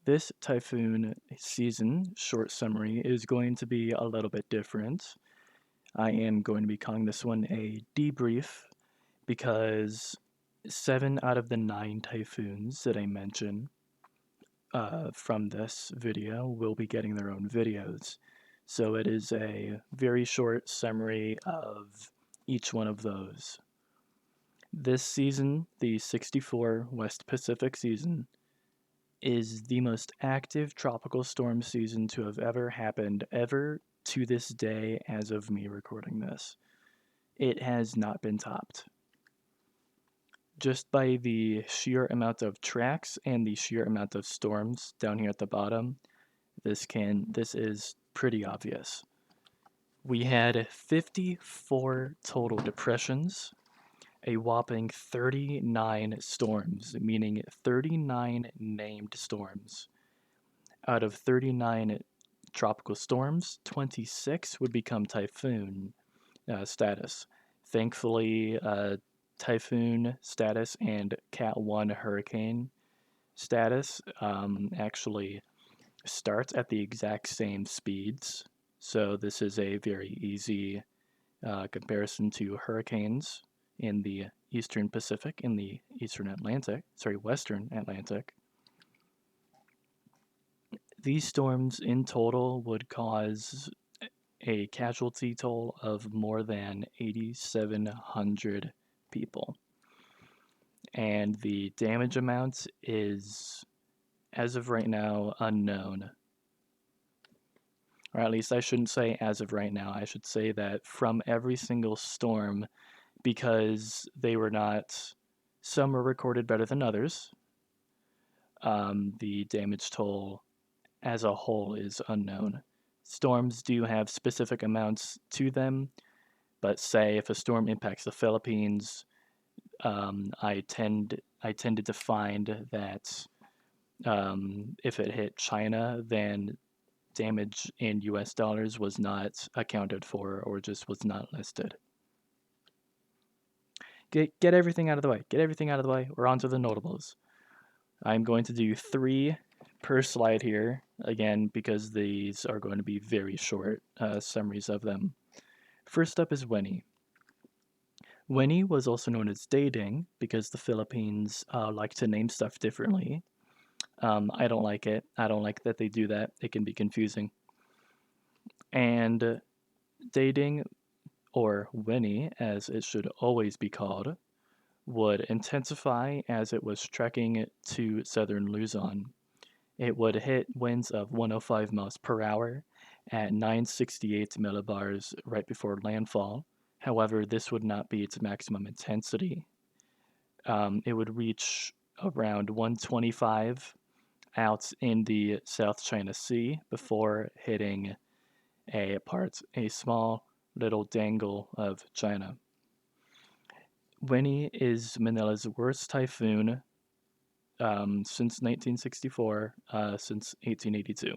This typhoon season short summary is going to be a little bit different. I am going to be calling this one a debrief because 7 out of the 9 typhoons that I mention from this video will be getting their own videos. So it is a very short summary of each one of those. This season, the 64 West Pacific season, is the most active tropical storm season to have ever happened ever to this day as of me recording this. It has not been topped. Just by the sheer amount of tracks and the sheer amount of storms down here at the bottom, this is pretty obvious. We had 54 total depressions, a whopping 39 storms, meaning 39 named storms. Out of 39 tropical storms, 26 would become typhoon status. Thankfully, typhoon status and Cat 1 hurricane status actually starts at the exact same speeds. So this is a very easy comparison to hurricanes in the Eastern Pacific, in the Western Atlantic. These storms in total would cause a casualty toll of more than 8,700 people. And the damage amount is, as of right now, unknown. Or at least I shouldn't say as of right now. I should say that from every single storm, because they were not, some were recorded better than others, the damage toll as a whole is unknown. Storms do have specific amounts to them, but say if a storm impacts the Philippines, I tended to find that if it hit China, then damage in US dollars was not accounted for or just was not listed. Get everything out of the way. Get everything out of the way. We're on to the notables. I'm going to do 3 per slide here, again, because these are going to be very short summaries of them. First up is Winnie. Winnie was also known as dating because the Philippines like to name stuff differently. I don't like it. I don't like that they do that. It can be confusing. And dating, or Winnie as it should always be called, would intensify as it was trekking to southern Luzon. It would hit winds of 105 miles per hour at 968 millibars right before landfall. However, this would not be its maximum intensity. It would reach around 125 out in the South China Sea before hitting a small little dangle of China. Winnie is Manila's worst typhoon since 1964, since 1882.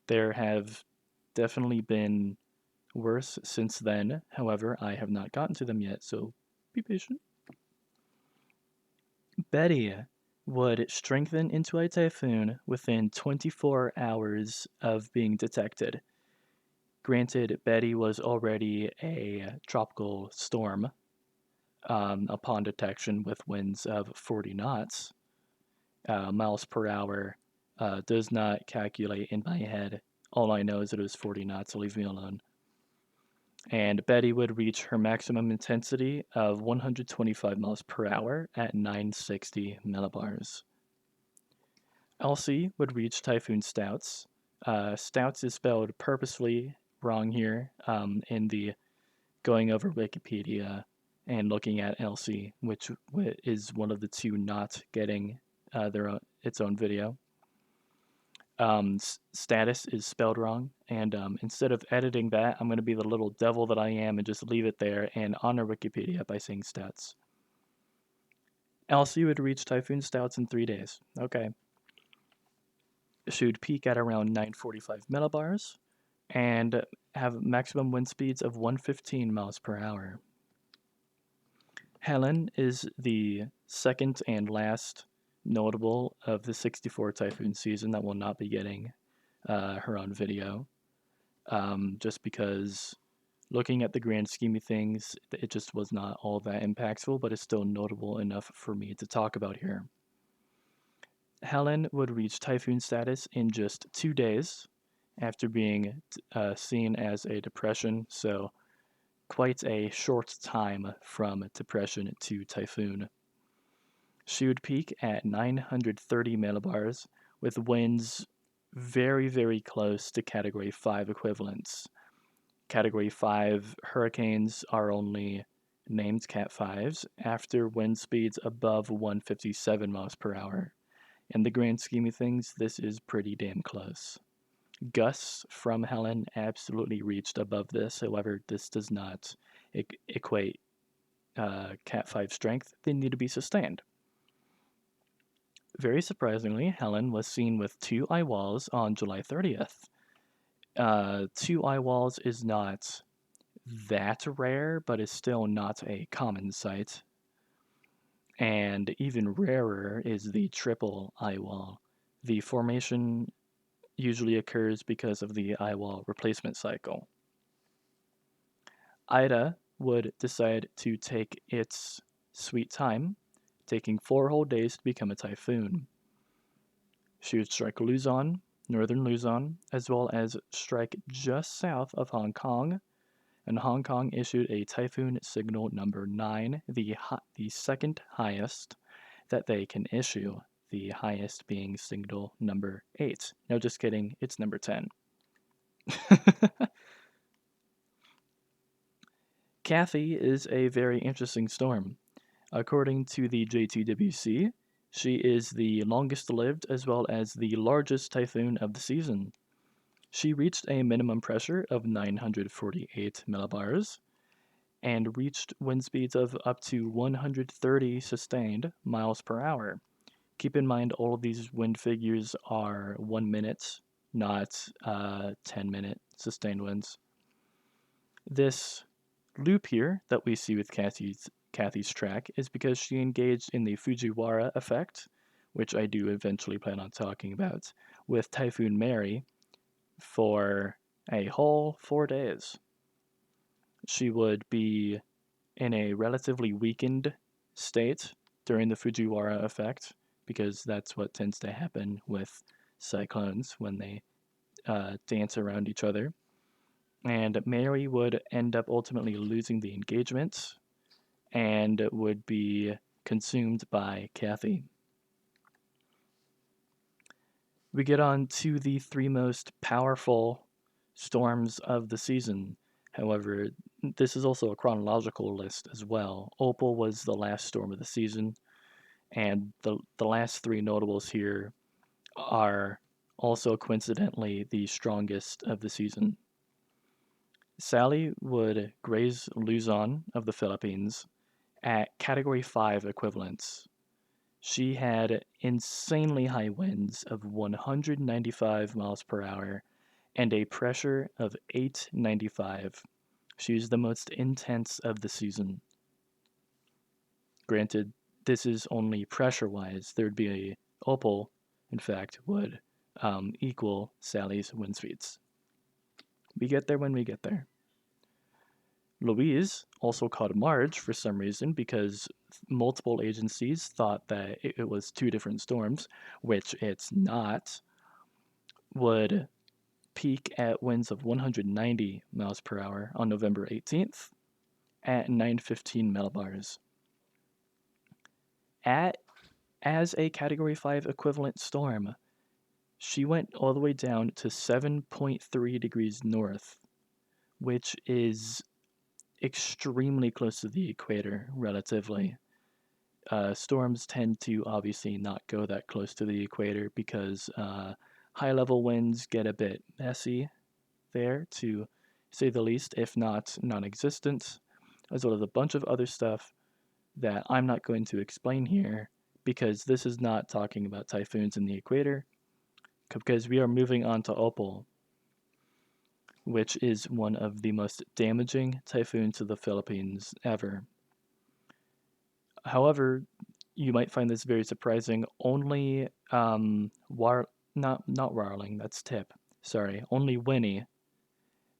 There have definitely been worse since then. However, I have not gotten to them yet, so be patient. Betty would strengthen into a typhoon within 24 hours of being detected. Granted, Betty was already a tropical storm upon detection with winds of 40 knots. Miles per hour does not calculate in my head. All I know is that it was 40 knots, so leave me alone. And Betty would reach her maximum intensity of 125 miles per hour at 960 millibars. Elsie would reach Typhoon Stouts. Stouts is spelled purposely wrong here in the going over Wikipedia and looking at Elsie, which is one of the 2 not getting its own video. Status is spelled wrong, and instead of editing that, I'm going to be the little devil that I am and just leave it there and honor Wikipedia by saying stats. Elsie would reach Typhoon Stouts in 3 days. Okay. She would peak at around 945 millibars and have maximum wind speeds of 115 miles per hour. Helen is the second and last notable of the 64 Typhoon season that will not be getting her own video, just because looking at the grand scheme of things, it just was not all that impactful, but it's still notable enough for me to talk about here. Helen would reach typhoon status in just 2 days after being seen as a depression, so quite a short time from depression to typhoon. She would peak at 930 millibars with winds very, very close to Category 5 equivalents. Category 5 hurricanes are only named Cat 5s after wind speeds above 157 miles per hour. In the grand scheme of things, this is pretty damn close. Gusts from Helen absolutely reached above this, however, this does not equate Cat 5 strength. They need to be sustained. Very surprisingly, Helen was seen with two eye walls on July 30th. Two eye walls is not that rare, but is still not a common sight. And even rarer is the triple eye wall. The formation usually occurs because of the eye wall replacement cycle. Ida would decide to take its sweet time, taking 4 whole days to become a typhoon. She would strike Luzon, northern Luzon, as well as strike just south of Hong Kong, and Hong Kong issued a typhoon signal number 9, the second highest that they can issue, the highest being signal number 8. No, just kidding, it's number 10. Kathy is a very interesting storm. According to the JTWC, she is the longest lived as well as the largest typhoon of the season. She reached a minimum pressure of 948 millibars and reached wind speeds of up to 130 sustained miles per hour. Keep in mind, all of these wind figures are 1 minute, not 10-minute sustained winds. This loop here that we see with Kathy's track is because she engaged in the Fujiwara effect, which I do eventually plan on talking about, with Typhoon Mary for a whole 4 days. She would be in a relatively weakened state during the Fujiwara effect, because that's what tends to happen with cyclones when they dance around each other. And Mary would end up ultimately losing the engagement and would be consumed by Kathy. We get on to the 3 most powerful storms of the season. However, this is also a chronological list as well. Opal was the last storm of the season, and the last 3 notables here are also coincidentally the strongest of the season. Sally would graze Luzon of the Philippines at Category 5 equivalents. She had insanely high winds of 195 miles per hour and a pressure of 895. She is the most intense of the season. Granted, this is only pressure-wise. There'd be a Opal, in fact, would equal Sally's wind speeds. We get there when we get there. Louise, also called Marge for some reason because multiple agencies thought that it was 2 different storms, which it's not, would peak at winds of 190 miles per hour on November 18th at 915 millibars. As a Category 5 equivalent storm, she went all the way down to 7.3 degrees north, which is extremely close to the equator relatively. Storms tend to obviously not go that close to the equator because high level winds get a bit messy there, to say the least, if not non existent, as well as a bunch of other stuff that I'm not going to explain here because this is not talking about typhoons in the equator, because we are moving on to Opal, which is one of the most damaging typhoons to the Philippines ever. However, you might find this very surprising. Only not Warling, that's Tip. Sorry, only Winnie,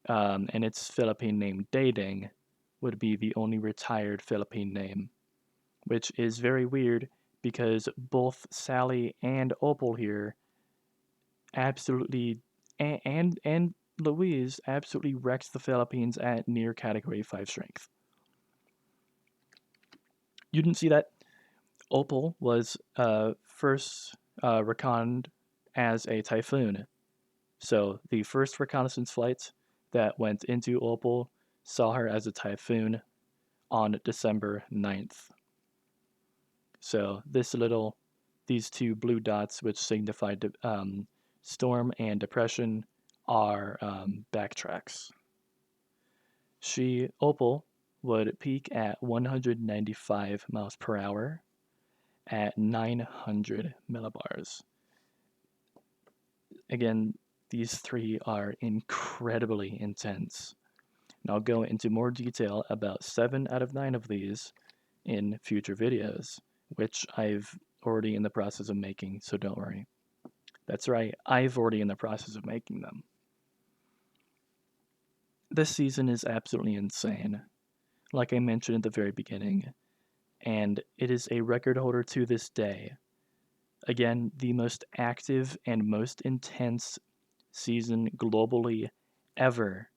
and its Philippine name Dating, would be the only retired Philippine name, which is very weird because both Sally and Opal here absolutely and Louise absolutely wrecked the Philippines at near Category 5 strength. You didn't see that? Opal was first reconned as a Typhoon. So the first reconnaissance flight that went into Opal saw her as a Typhoon on December 9th. So these two blue dots, which signify storm and depression, are backtracks. Opal would peak at 195 miles per hour at 900 millibars. Again, these three are incredibly intense. And I'll go into more detail about 7 out of 9 of these in future videos, which I've already in the process of making, so don't worry. That's right, I've already in the process of making them. This season is absolutely insane, like I mentioned at the very beginning, and it is a record holder to this day. Again, the most active and most intense season globally ever.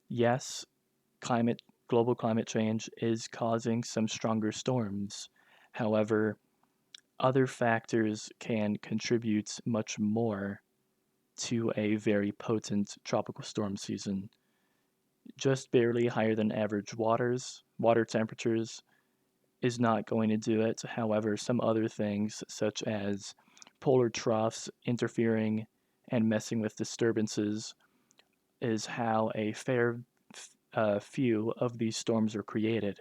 Yes, global climate change is causing some stronger storms. However, other factors can contribute much more to a very potent tropical storm season. Just barely higher than average water temperatures is not going to do it. However, some other things, such as polar troughs interfering and messing with disturbances, is how a fair few of these storms are created.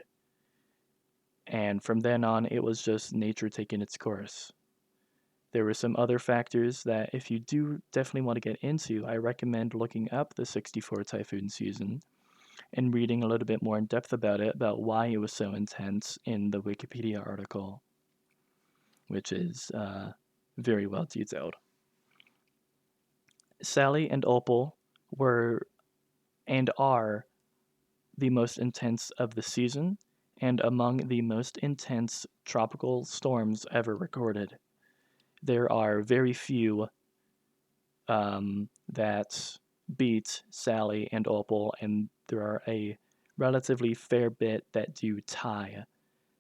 And from then on, it was just nature taking its course. There were some other factors that, if you do definitely want to get into, I recommend looking up the 64 typhoon season and reading a little bit more in depth about it, about why it was so intense in the Wikipedia article, which is very well detailed. Sally and Opal were and are the most intense of the season and among the most intense tropical storms ever recorded. There are very few that beat Sally and Opal, and there are a relatively fair bit that do tie.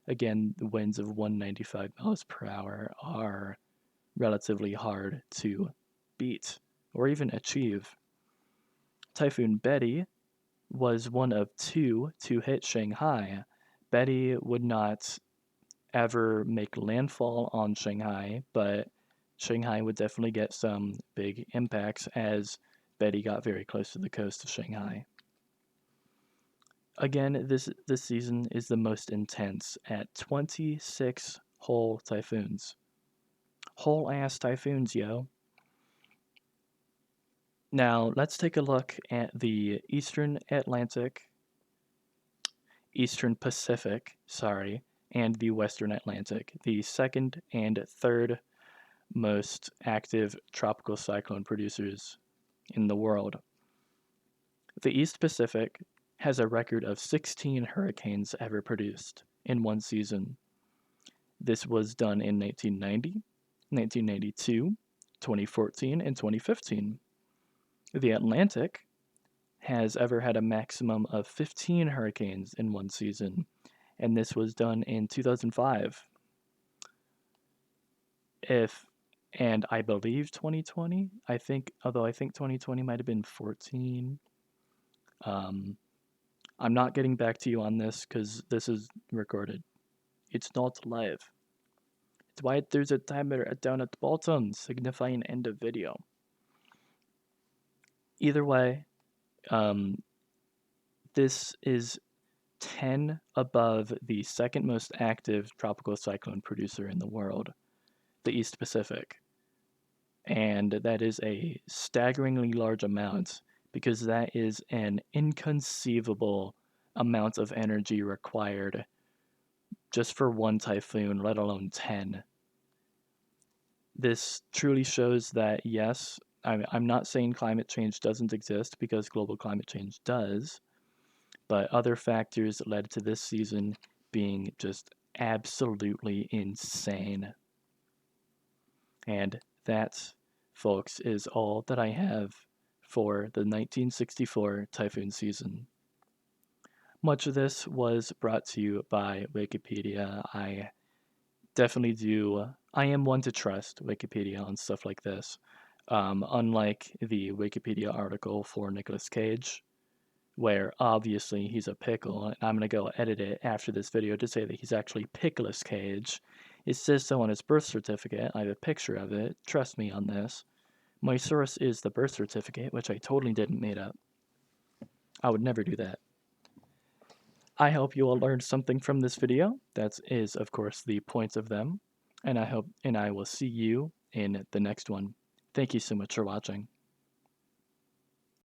Again, the winds of 195 miles per hour are relatively hard to beat or even achieve. Typhoon Betty was one of two to hit Shanghai. Betty would not ever make landfall on Shanghai, but Shanghai would definitely get some big impacts as Betty got very close to the coast of Shanghai. Again, this season is the most intense at 26 whole typhoons. Whole ass typhoons, yo. Now, let's take a look at the Eastern Pacific, sorry, and the Western Atlantic, the second and third most active tropical cyclone producers in the world. The East Pacific has a record of 16 hurricanes ever produced in one season. This was done in 1990, 1992, 2014, and 2015. The Atlantic has ever had a maximum of 15 hurricanes in one season, and this was done in 2005. And I believe 2020, although I think 2020 might have been 14. I'm not getting back to you on this because this is recorded. It's not live. It's why there's a timer down at the bottom signifying end of video. Either way, this is 10 above the second most active tropical cyclone producer in the world, the East Pacific. And that is a staggeringly large amount because that is an inconceivable amount of energy required just for one typhoon, let alone 10. This truly shows that, yes, I'm not saying climate change doesn't exist because global climate change does, but other factors led to this season being just absolutely insane. And that, folks, is all that I have for the 1964 typhoon season. Much of this was brought to you by Wikipedia. I definitely do. I am one to trust Wikipedia on stuff like this. Unlike the Wikipedia article for Nicolas Cage, where obviously he's a pickle, and I'm going to go edit it after this video to say that he's actually Pickless Cage. It says so on his birth certificate. I have a picture of it. Trust me on this. My source is the birth certificate, which I totally didn't make up. I would never do that. I hope you all learned something from this video. That is, of course, the point of them. And I will see you in the next one. Thank you so much for watching.